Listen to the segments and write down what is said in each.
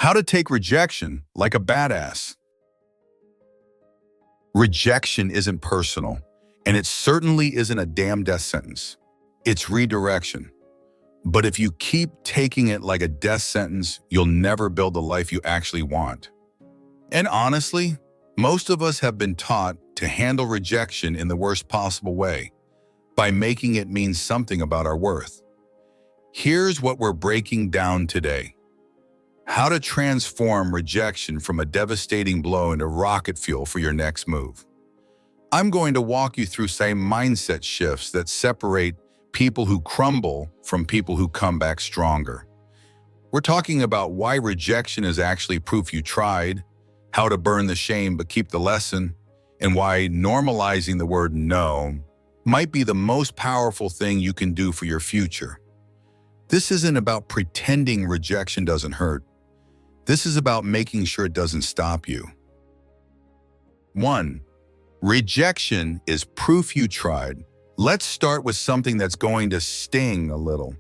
How to take rejection like a badass. Rejection isn't personal, and it certainly isn't a damn death sentence. It's redirection. But if you keep taking it like a death sentence, you'll never build the life you actually want. And honestly, most of us have been taught to handle rejection in the worst possible way, by making it mean something about our worth. Here's what we're breaking down today. How to transform rejection from a devastating blow into rocket fuel for your next move. I'm going to walk you through some mindset shifts that separate people who crumble from people who come back stronger. We're talking about why rejection is actually proof you tried, how to burn the shame but keep the lesson, and why normalizing the word no might be the most powerful thing you can do for your future. This isn't about pretending rejection doesn't hurt. This is about making sure it doesn't stop you. 1. Rejection is proof you tried. Let's start with something that's going to sting a little.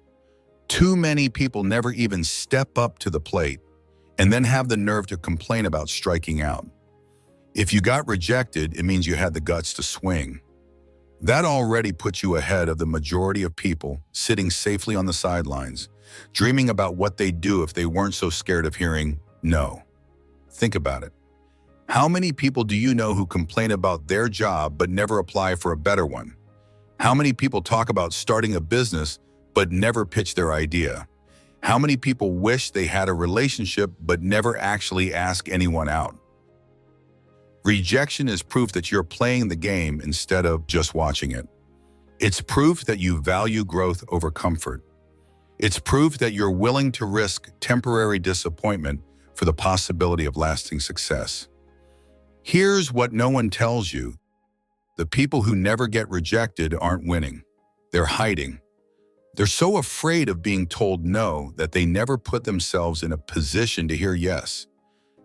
Too many people never even step up to the plate and then have the nerve to complain about striking out. If you got rejected, it means you had the guts to swing. That already puts you ahead of the majority of people sitting safely on the sidelines, dreaming about what they'd do if they weren't so scared of hearing no. Think about it. How many people do you know who complain about their job but never apply for a better one? How many people talk about starting a business but never pitch their idea? How many people wish they had a relationship but never actually ask anyone out? Rejection is proof that you're playing the game instead of just watching it. It's proof that you value growth over comfort. It's proof that you're willing to risk temporary disappointment for the possibility of lasting success. Here's what no one tells you. The people who never get rejected aren't winning. They're hiding. They're so afraid of being told no that they never put themselves in a position to hear yes.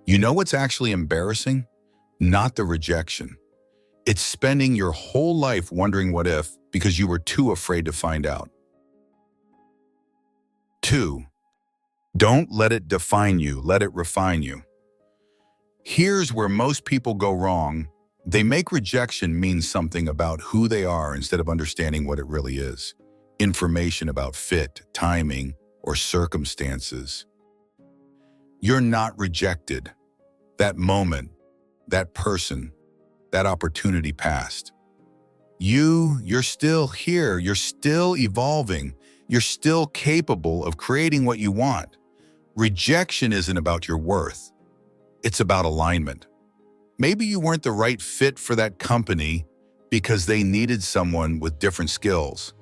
You know what's actually embarrassing? Not the rejection. It's spending your whole life wondering what if because you were too afraid to find out. 2. Don't let it define you, let it refine you. Here's where most people go wrong. They make rejection mean something about who they are instead of understanding what it really is. Information about fit, timing, or circumstances. You're not rejected. That moment, that person, that opportunity passed. You're still here. You're still evolving. You're still capable of creating what you want. Rejection isn't about your worth. It's about alignment. Maybe you weren't the right fit for that company because they needed someone with different skills.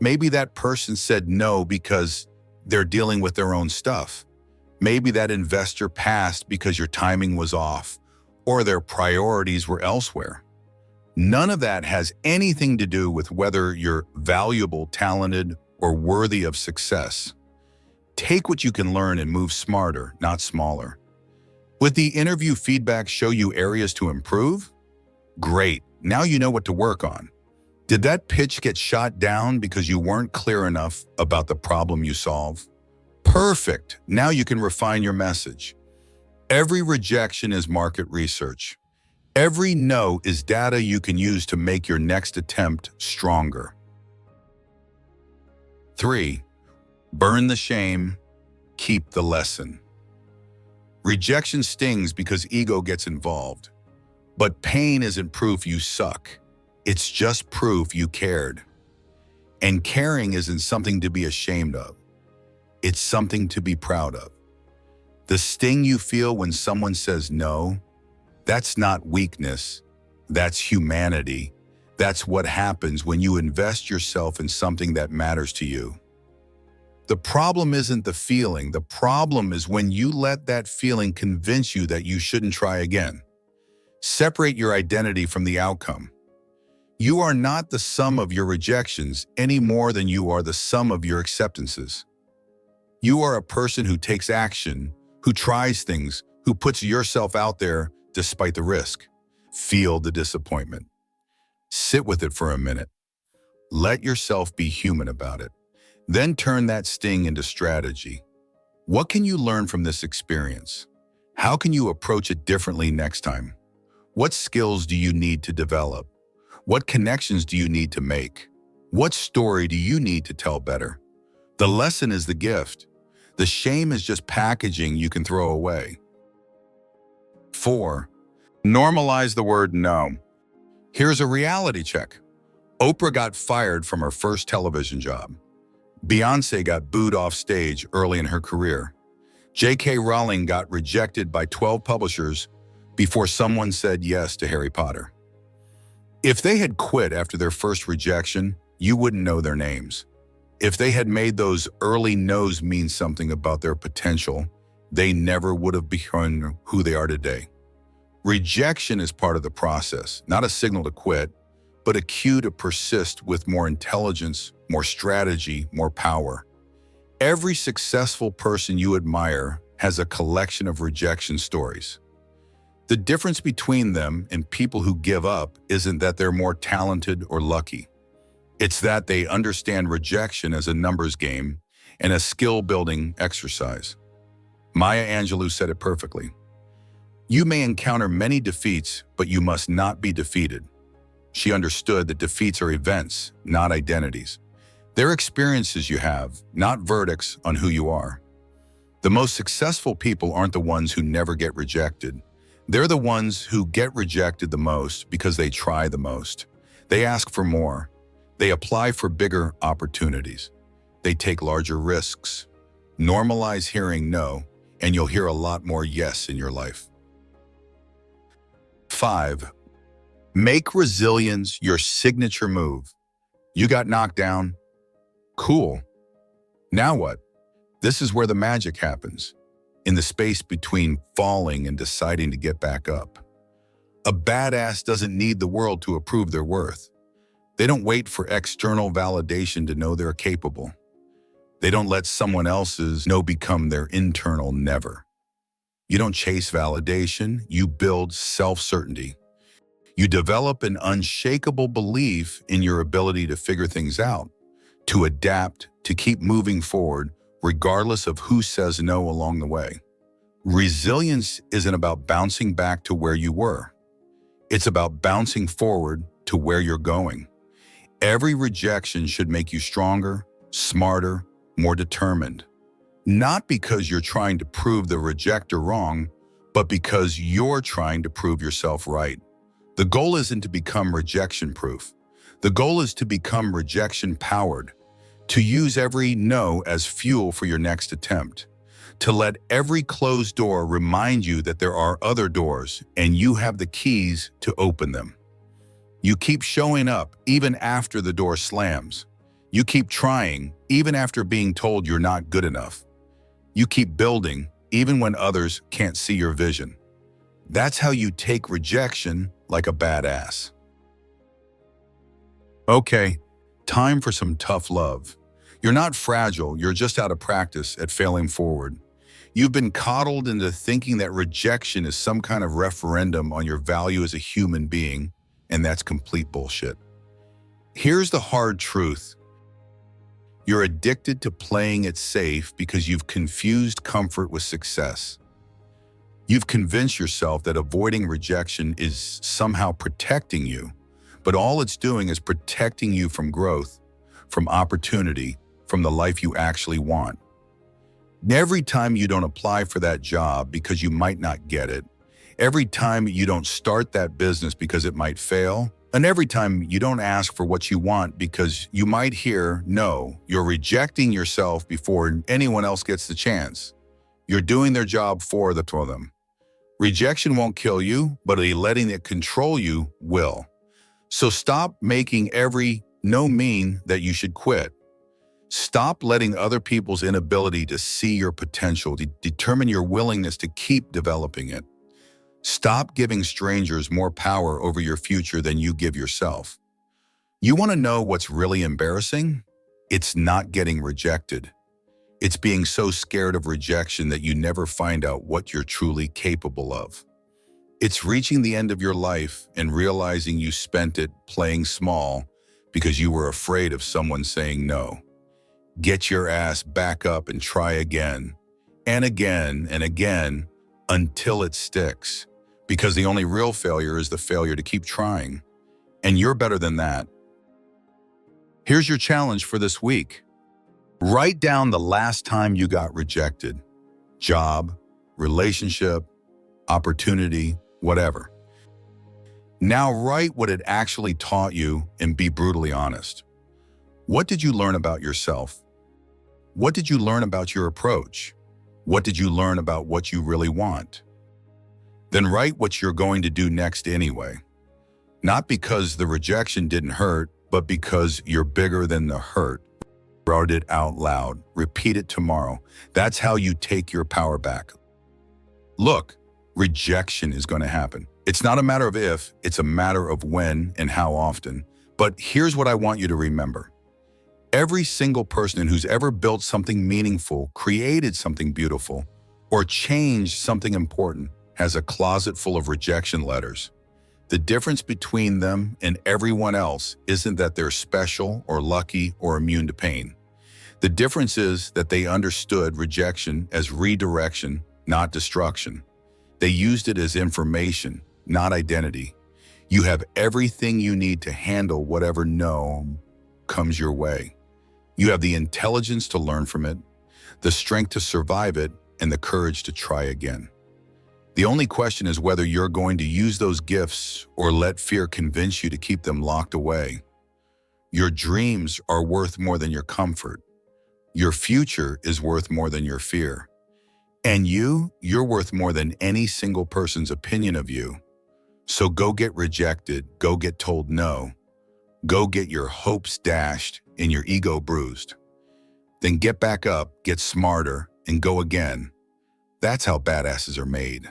Maybe that person said no because they're dealing with their own stuff. Maybe that investor passed because your timing was off or their priorities were elsewhere. None of that has anything to do with whether you're valuable, talented, or worthy of success. Take what you can learn and move smarter, not smaller. Would the interview feedback show you areas to improve? Great, now you know what to work on. Did that pitch get shot down because you weren't clear enough about the problem you solve? Perfect, now you can refine your message. Every rejection is market research. Every no is data you can use to make your next attempt stronger. 3. Burn the shame, keep the lesson. Rejection stings because ego gets involved. But pain isn't proof you suck. It's just proof you cared. And caring isn't something to be ashamed of. It's something to be proud of. The sting you feel when someone says no, that's not weakness. That's humanity. That's what happens when you invest yourself in something that matters to you. The problem isn't the feeling. The problem is when you let that feeling convince you that you shouldn't try again. Separate your identity from the outcome. You are not the sum of your rejections any more than you are the sum of your acceptances. You are a person who takes action, who tries things, who puts yourself out there despite the risk. Feel the disappointment. Sit with it for a minute. Let yourself be human about it. Then turn that sting into strategy. What can you learn from this experience? How can you approach it differently next time? What skills do you need to develop? What connections do you need to make? What story do you need to tell better? The lesson is the gift. The shame is just packaging you can throw away. 4. Normalize the word no. Here's a reality check. Oprah got fired from her first television job. Beyoncé got booed off stage early in her career. J.K. Rowling got rejected by 12 publishers before someone said yes to Harry Potter. If they had quit after their first rejection, you wouldn't know their names. If they had made those early no's mean something about their potential, they never would have become who they are today. Rejection is part of the process, not a signal to quit, but a cue to persist with more intelligence, more strategy, more power. Every successful person you admire has a collection of rejection stories. The difference between them and people who give up isn't that they're more talented or lucky. It's that they understand rejection as a numbers game and a skill-building exercise. Maya Angelou said it perfectly. You may encounter many defeats, but you must not be defeated. She understood that defeats are events, not identities. They're experiences you have, not verdicts on who you are. The most successful people aren't the ones who never get rejected. They're the ones who get rejected the most because they try the most. They ask for more. They apply for bigger opportunities. They take larger risks. Normalize hearing no, and you'll hear a lot more yes in your life. 5. Make resilience your signature move. You got knocked down? Cool. Now what? This is where the magic happens, in the space between falling and deciding to get back up. A badass doesn't need the world to approve their worth. They don't wait for external validation to know they're capable. They don't let someone else's no become their internal never. You don't chase validation, you build self-certainty. You develop an unshakable belief in your ability to figure things out, to adapt, to keep moving forward, regardless of who says no along the way. Resilience isn't about bouncing back to where you were. It's about bouncing forward to where you're going. Every rejection should make you stronger, smarter, more determined. Not because you're trying to prove the rejecter wrong, but because you're trying to prove yourself right. The goal isn't to become rejection-proof. The goal is to become rejection-powered, to use every no as fuel for your next attempt, to let every closed door remind you that there are other doors and you have the keys to open them. You keep showing up even after the door slams. You keep trying even after being told you're not good enough. You keep building even when others can't see your vision. That's how you take rejection like a badass. Okay, time for some tough love. You're not fragile, you're just out of practice at failing forward. You've been coddled into thinking that rejection is some kind of referendum on your value as a human being, and that's complete bullshit. Here's the hard truth. You're addicted to playing it safe because you've confused comfort with success. You've convinced yourself that avoiding rejection is somehow protecting you, but all it's doing is protecting you from growth, from opportunity, from the life you actually want. Every time you don't apply for that job because you might not get it, every time you don't start that business because it might fail, and every time you don't ask for what you want because you might hear no, you're rejecting yourself before anyone else gets the chance. You're doing their job for them. Rejection won't kill you, but letting it control you will. So stop making every no mean that you should quit. Stop letting other people's inability to see your potential determine your willingness to keep developing it. Stop giving strangers more power over your future than you give yourself. You want to know what's really embarrassing? It's not getting rejected. It's being so scared of rejection that you never find out what you're truly capable of. It's reaching the end of your life and realizing you spent it playing small because you were afraid of someone saying no. Get your ass back up and try again. and again until it sticks. Because the only real failure is the failure to keep trying. And you're better than that. Here's your challenge for this week. Write down the last time you got rejected. Job, relationship, opportunity, whatever. Now write what it actually taught you and be brutally honest. What did you learn about yourself? What did you learn about your approach? What did you learn about what you really want? Then write what you're going to do next anyway. Not because the rejection didn't hurt, but because you're bigger than the hurt. Write it out loud. Repeat it tomorrow. That's how you take your power back. Look, rejection is going to happen. It's not a matter of if, it's a matter of when and how often. But here's what I want you to remember. Every single person who's ever built something meaningful, created something beautiful, or changed something important has a closet full of rejection letters. The difference between them and everyone else isn't that they're special or lucky or immune to pain. The difference is that they understood rejection as redirection, not destruction. They used it as information, not identity. You have everything you need to handle whatever no comes your way. You have the intelligence to learn from it, the strength to survive it, and the courage to try again. The only question is whether you're going to use those gifts or let fear convince you to keep them locked away. Your dreams are worth more than your comfort. Your future is worth more than your fear. And you're worth more than any single person's opinion of you. So go get rejected, go get told no, go get your hopes dashed and your ego bruised. Then get back up, get smarter, and go again. That's how badasses are made.